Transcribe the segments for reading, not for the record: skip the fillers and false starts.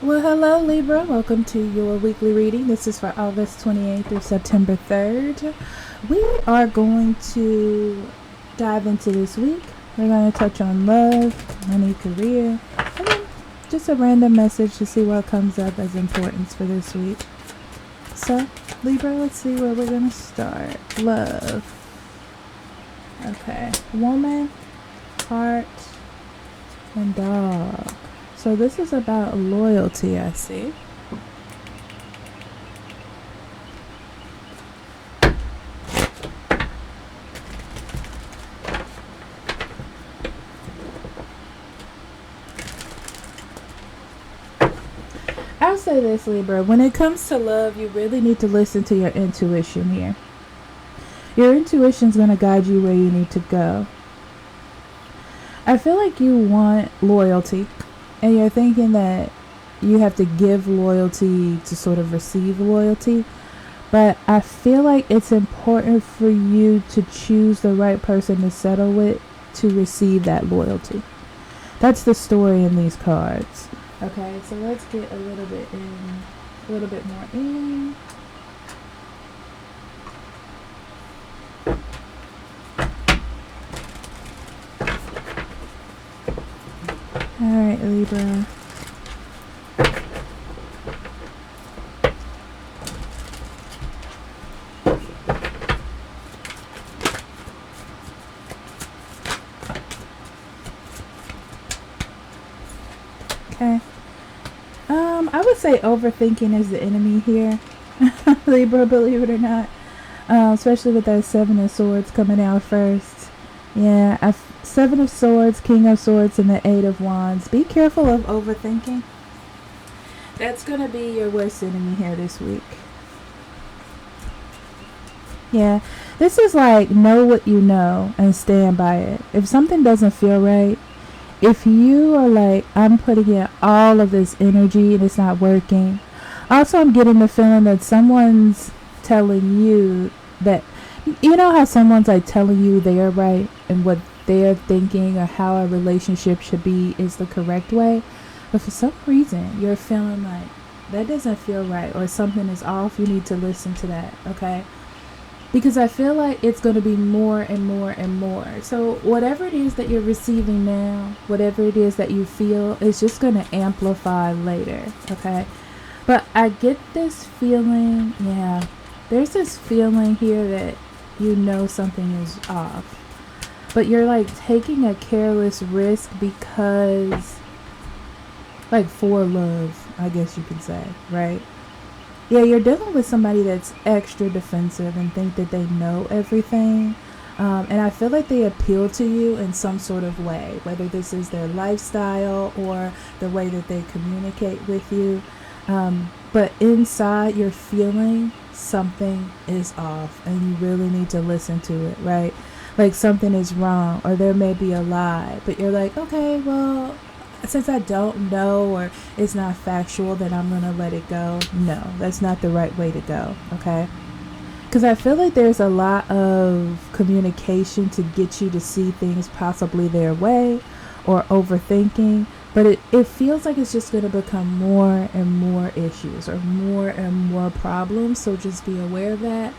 Well, hello Libra. Welcome to your weekly reading. This is for August 28th through September 3rd. We are going to dive into this week. We're going to touch on love, money, career, and then just a random message to see what comes up as importance for this week. So, Libra, let's see where we're going to start. Love. Okay. Woman, heart, and dog. So this is about loyalty, I see. I'll say this, Libra. When it comes to love, you really need to listen to your intuition here. Your intuition's going to guide you where you need to go. I feel like you want loyalty. And you're thinking that you have to give loyalty to sort of receive loyalty. But I feel like it's important for you to choose the right person to settle with to receive that loyalty. That's the story in these cards. Okay, so let's get a little bit more in. Alright, Libra. Okay. I would say overthinking is the enemy here. Libra, believe it or not. Especially with that Seven of Swords coming out first. Yeah, Seven of Swords, King of Swords, and the Eight of Wands. Be careful of overthinking. That's going to be your worst enemy here this week. Yeah, this is like know what you know and stand by it. If something doesn't feel right, if you are like, I'm putting in all of this energy and it's not working. Also, I'm getting the feeling that someone's telling you that, you know how someone's like telling you they're right and what they're thinking or how a relationship should be is the correct way. But for some reason, you're feeling like that doesn't feel right or something is off. You need to listen to that, okay? Because I feel like it's going to be more and more and more. So whatever it is that you're receiving now, whatever it is that you feel, is just going to amplify later, okay? But I get this feeling, yeah, there's this feeling here that you know something is off. But you're like taking a careless risk because, like, for love, I guess you could say, right? Yeah, you're dealing with somebody that's extra defensive and think that they know everything. And I feel like they appeal to you in some sort of way, whether this is their lifestyle or the way that they communicate with you. But inside, you're feeling something is off and you really need to listen to it, right? Like something is wrong or there may be a lie, but you're like, okay, well, since I don't know or it's not factual, then I'm going to let it go. No, that's not the right way to go, okay? Because I feel like there's a lot of communication to get you to see things possibly their way or overthinking, but it feels like it's just going to become more and more issues or more and more problems, so just be aware of that.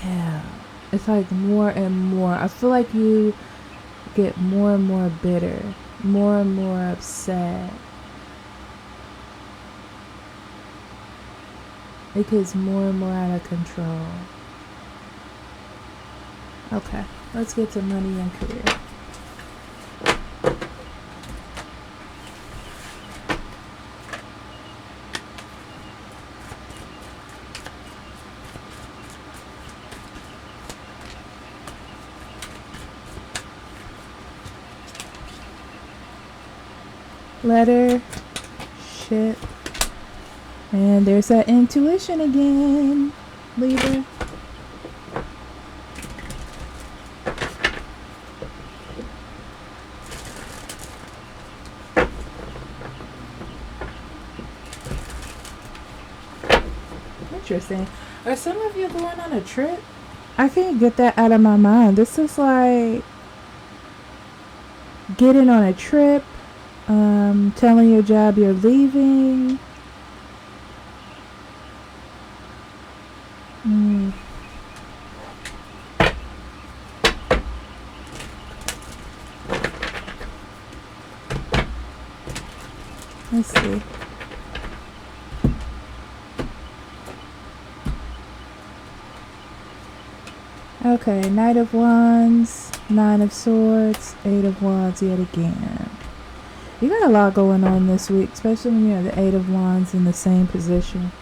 Yeah. It's like more and more. I feel like you get more and more bitter, more and more upset. It gets more and more out of control. Okay, let's get to money and career. Letter, ship, and there's that intuition again, Libra. Interesting. Are some of you going on a trip? I can't get that out of my mind. This is like getting on a trip, telling your job you're leaving. Let's see. Okay, Knight of Wands, Nine of Swords, Eight of Wands yet again. You got a lot going on this week, especially when you have the Eight of Wands in the same position.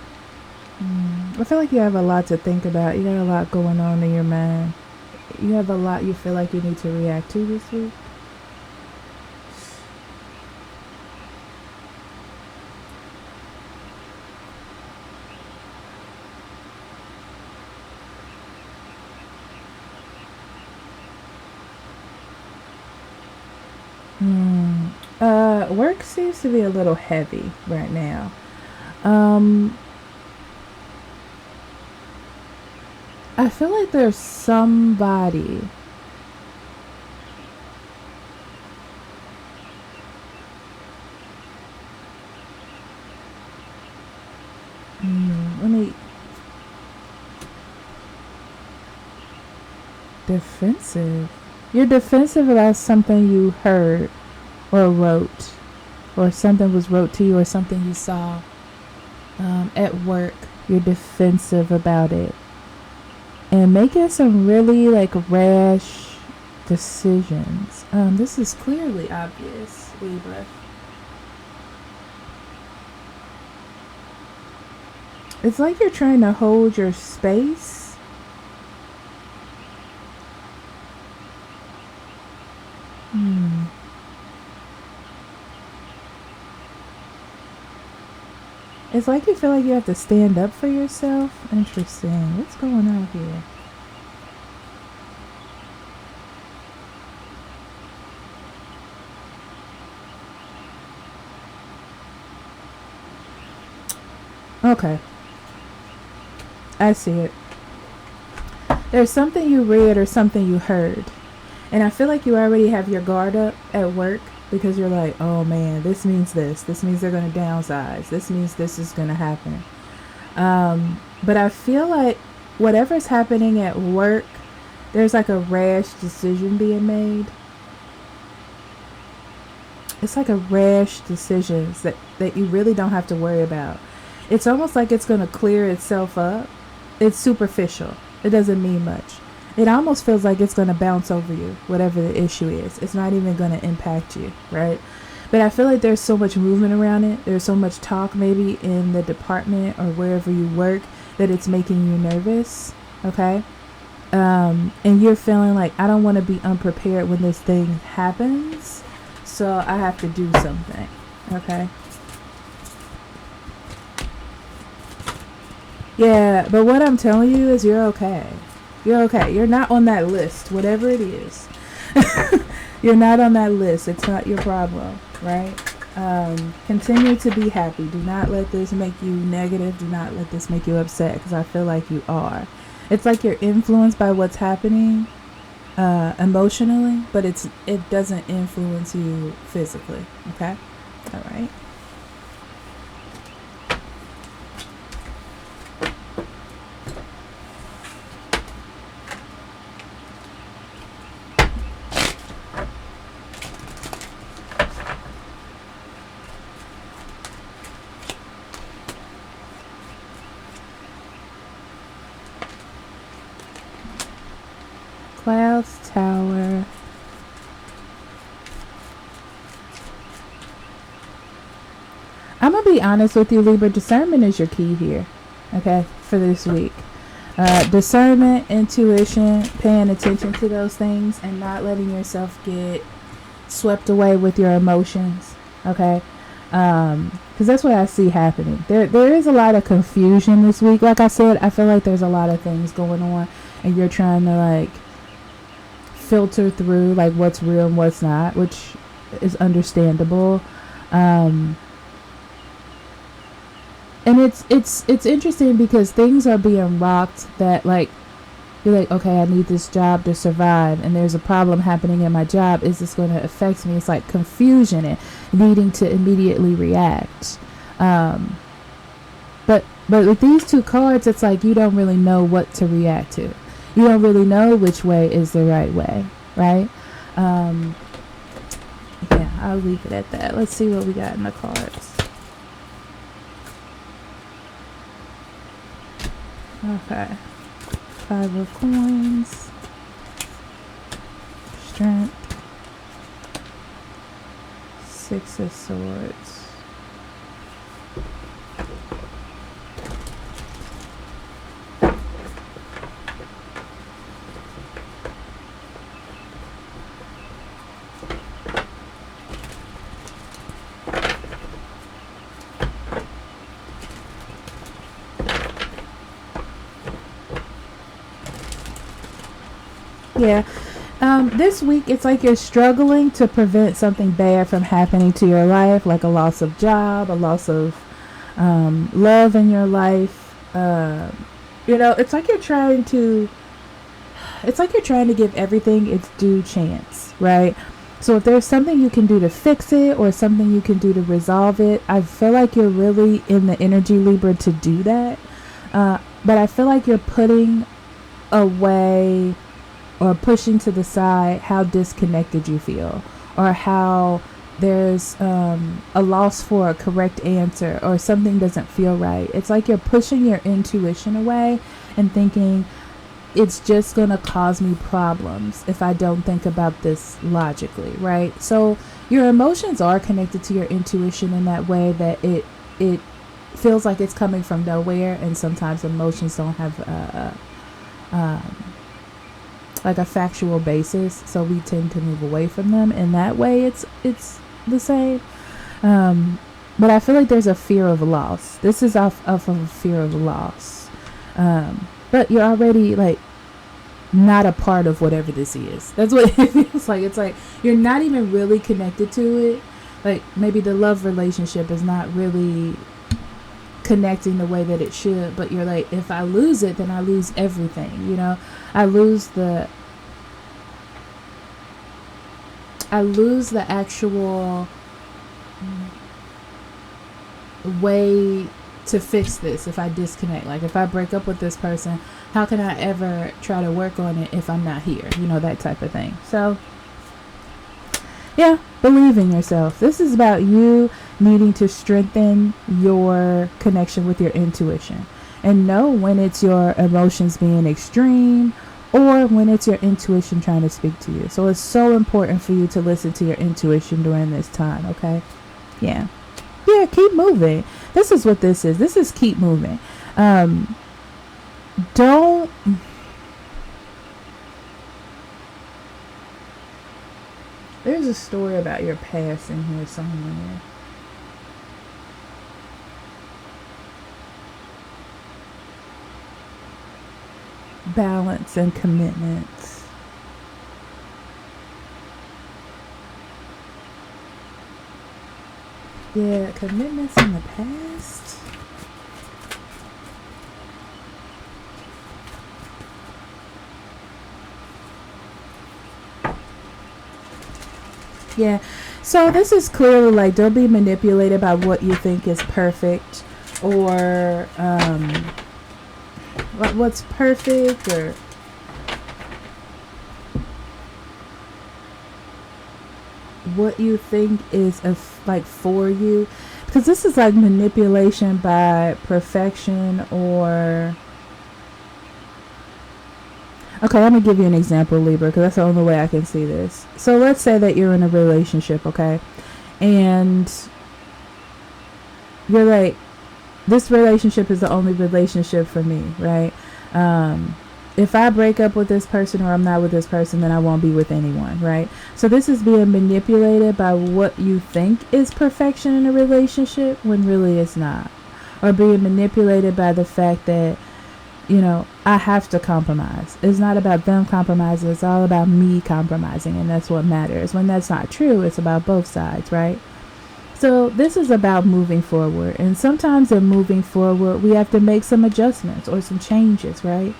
I feel like you have a lot to think about. You got a lot going on in your mind. You have a lot you feel like you need to react to this week. Work seems to be a little heavy right now. I feel like there's somebody defensive. You're defensive about something you heard or wrote, or something was wrote to you, or something you saw at work. You're defensive about it and making some really like rash decisions. This is clearly obvious, Libra. It's like you're trying to hold your space. It's like you feel like you have to stand up for yourself. Interesting. What's going on here? Okay. I see it. There's something you read or something you heard. And I feel like you already have your guard up at work, because you're like, oh man, this means this. This means they're going to downsize. This means this is going to happen. But I feel like whatever's happening at work, there's like a rash decision being made. It's like a rash decision that you really don't have to worry about. It's almost like it's going to clear itself up. It's superficial. It doesn't mean much. It almost feels like it's going to bounce over you, whatever the issue is. It's not even going to impact you, right? But I feel like there's so much movement around it. There's so much talk maybe in the department or wherever you work that it's making you nervous, okay? And you're feeling like, I don't want to be unprepared when this thing happens, so I have to do something, okay? Yeah, but what I'm telling you is you're okay. You're okay. You're not on that list, whatever it is. You're not on that list. It's not your problem, right? Continue to be happy. Do not let this make you negative. Do not let this make you upset, because I feel like you are. It's like you're influenced by what's happening emotionally, but it doesn't influence you physically, okay? All right. Clouds Tower. I'm going to be honest with you, Libra. Discernment is your key here, okay, for this week. Discernment, intuition, paying attention to those things and not letting yourself get swept away with your emotions, okay? Because that's what I see happening. There is a lot of confusion this week. Like I said, I feel like there's a lot of things going on, and you're trying to like filter through like what's real and what's not, which is understandable. And it's interesting because things are being rocked that like You're like, okay, I need this job to survive, and there's a problem happening in my job. Is this going to affect me? It's like confusion and needing to immediately react. But with these two cards, it's like you don't really know what to react to. You don't really know which way is the right way, right? Yeah, I'll leave it at that. Let's see what we got in the cards. Okay. 5 of coins. Strength. 6 of swords. Yeah. This week, it's like you're struggling to prevent something bad from happening to your life, like a loss of job, a loss of love in your life. It's like you're trying to give everything its due chance, right? So if there's something you can do to fix it or something you can do to resolve it, I feel like you're really in the energy, Libra, to do that. But I feel like you're putting away or pushing to the side how disconnected you feel, or how there's a loss for a correct answer, or something doesn't feel right. It's like you're pushing your intuition away and thinking it's just going to cause me problems if I don't think about this logically, right? So your emotions are connected to your intuition in that way, that it feels like it's coming from nowhere, and sometimes emotions don't have like a factual basis, so we tend to move away from them. In that way, it's the same. But I feel like there's a fear of loss. This is off of a fear of loss. But you're already like not a part of whatever this is. That's what it feels like. It's like you're not even really connected to it. Like maybe the love relationship is not really connecting the way that it should, but you're like, if I lose it, then I lose everything. I lose the actual way to fix this if I disconnect. Like if I break up with this person, how can I ever try to work on it if I'm not here? That type of thing. So yeah, believe in yourself. This is about you needing to strengthen your connection with your intuition, and know when it's your emotions being extreme or when it's your intuition trying to speak to you. So it's so important for you to listen to your intuition during this time, okay? Yeah, keep moving. This is what this is. This is keep moving. Don't... There's a story about your past in here somewhere. Balance and commitments. Yeah, commitments in the past. Yeah, so this is clearly like, don't be manipulated by what you think is perfect, or what's perfect, or what you think is like for you, because this is like manipulation by perfection. Or okay, let me give you an example, Libra, because that's the only way I can see this. So let's say that you're in a relationship, okay, and you're like, this relationship is the only relationship for me, right? If I break up with this person, or I'm not with this person, then I won't be with anyone, right? So this is being manipulated by what you think is perfection in a relationship when really it's not. Or being manipulated by the fact that, I have to compromise. It's not about them compromising. It's all about me compromising, and that's what matters. When that's not true, it's about both sides, right? So this is about moving forward. And sometimes in moving forward, we have to make some adjustments or some changes, right?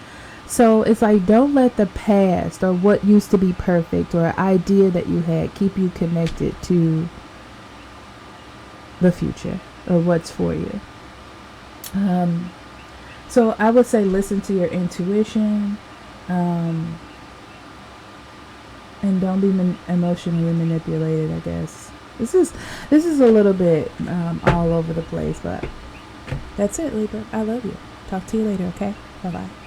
So it's like, don't let the past or what used to be perfect or idea that you had keep you connected to the future or what's for you. So I would say listen to your intuition, and don't be emotionally manipulated, I guess. This is a little bit all over the place, but that's it, Libra. I love you. Talk to you later, okay? Bye-bye.